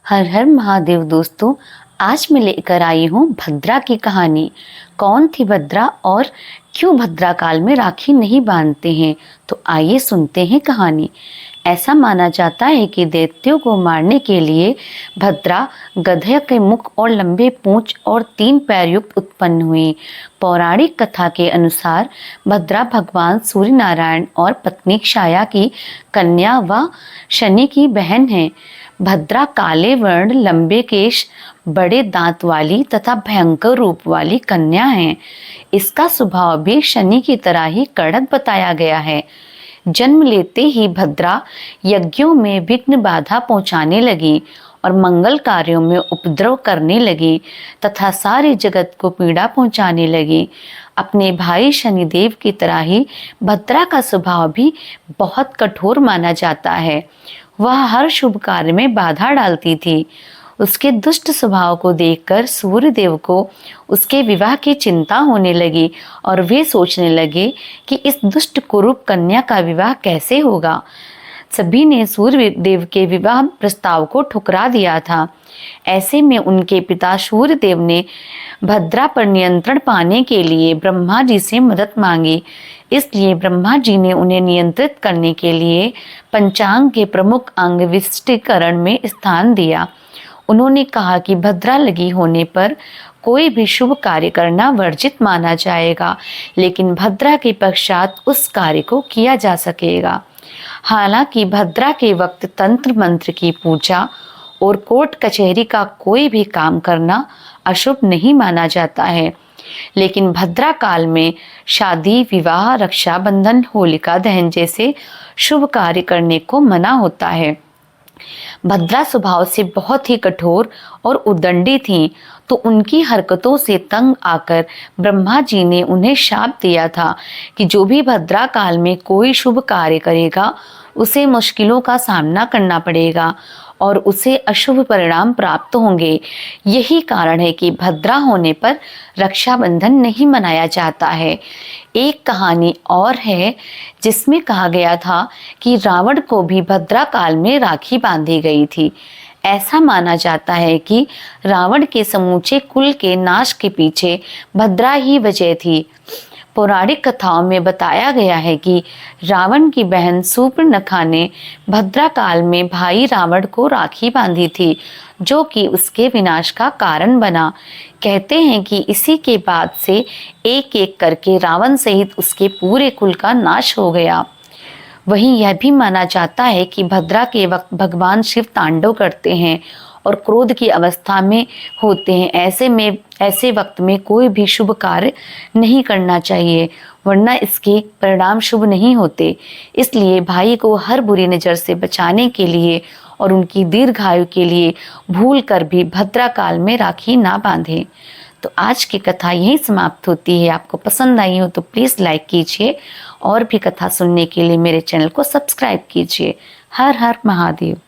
हर हर महादेव दोस्तों, आज मैं लेकर आई हूँ भद्रा की कहानी। कौन थी भद्रा और क्यों भद्रा काल में राखी नहीं बांधते हैं? तो आइए सुनते हैं कहानी। ऐसा माना जाता है कि दैत्यों को मारने के लिए भद्रा गधे के मुख और लंबे पूंछ और 3 पैर युक्त उत्पन्न हुई। पौराणिक कथा के अनुसार भद्रा भगवान सूर्य नारायण और पत्नी छाया की कन्या व शनि की बहन है। भद्रा काले वर्ण, लंबे केश, बड़े दांत वाली तथा भयंकर रूप वाली कन्या है। इसका स्वभाव भी शनि की तरह ही कड़क बताया गया है। जन्म लेते ही भद्रा यज्ञों में विघ्न बाधा पहुंचाने लगी और मंगल कार्यों में उपद्रव करने लगी तथा सारे जगत को पीड़ा पहुंचाने लगी। अपने भाई शनिदेव की तरह ही भद्रा का स्वभाव भी बहुत कठोर माना जाता है। वह हर शुभ कार्य में बाधा डालती थी। उसके दुष्ट स्वभाव को देखकर सूर्यदेव को उसके विवाह की चिंता होने लगी और वे सोचने लगे कि इस दुष्ट कुरूप कन्या का विवाह कैसे होगा। सभी ने सूर्यदेव के विवाह प्रस्ताव को ठुकरा दिया था। ऐसे में उनके पिता सूर्यदेव ने भद्रा पर नियंत्रण पाने के लिए ब्रह्मा जी से मदद मांगी। इसलिए ब्रह्मा जी ने उन्हें नियंत्रित करने के लिए पंचांग के प्रमुख अंग विशिष्टीकरण में स्थान दिया। उन्होंने कहा कि भद्रा लगी होने पर कोई भी शुभ कार्य करना वर्जित माना जाएगा, लेकिन भद्रा के पश्चात उस कार्य को किया जा सकेगा। हालांकि भद्रा के वक्त तंत्र मंत्र की पूजा और कोर्ट कचहरी का कोई भी काम करना अशुभ नहीं माना जाता है, लेकिन भद्रा काल में शादी, विवाह, रक्षाबंधन, होलिका दहन जैसे शुभ कार्य करने को मना होता है। भद्रा स्वभाव से बहुत ही कठोर और उद्दंडी थीं, तो उनकी हरकतों से तंग आकर ब्रह्मा जी ने उन्हें शाप दिया था कि जो भी भद्रा काल में कोई शुभ कार्य करेगा उसे मुश्किलों का सामना करना पड़ेगा और उसे अशुभ परिणाम प्राप्त होंगे। यही कारण है कि भद्रा होने पर रक्षाबंधन नहीं मनाया जाता है। एक कहानी और है जिसमें कहा गया था कि रावण को भी भद्रा काल में राखी बांधी गई थी। ऐसा माना जाता है कि रावण के समूचे कुल के नाश के पीछे भद्रा ही वजह थी। पौराणिक कथाओं में बताया गया है कि रावण की बहन सूर्पनखा ने भद्रा काल में भाई रावण को राखी बांधी थी, जो कि उसके विनाश का कारण बना। कहते हैं कि इसी के बाद से एक एक करके रावण सहित उसके पूरे कुल का नाश हो गया। वहीं यह भी माना जाता है कि भद्रा के वक्त भगवान शिव तांडव करते हैं और क्रोध की अवस्था में होते हैं। ऐसे वक्त में कोई भी शुभ कार्य नहीं करना चाहिए, वरना इसके परिणाम शुभ नहीं होते। इसलिए भाई को हर बुरी नज़र से बचाने के लिए और उनकी दीर्घायु के लिए भूल कर भी भद्रा काल में राखी ना बांधें। तो आज की कथा यहीं समाप्त होती है। आपको पसंद आई हो तो प्लीज़ लाइक कीजिए और भी कथा सुनने के लिए मेरे चैनल को सब्सक्राइब कीजिए। हर हर महादेव।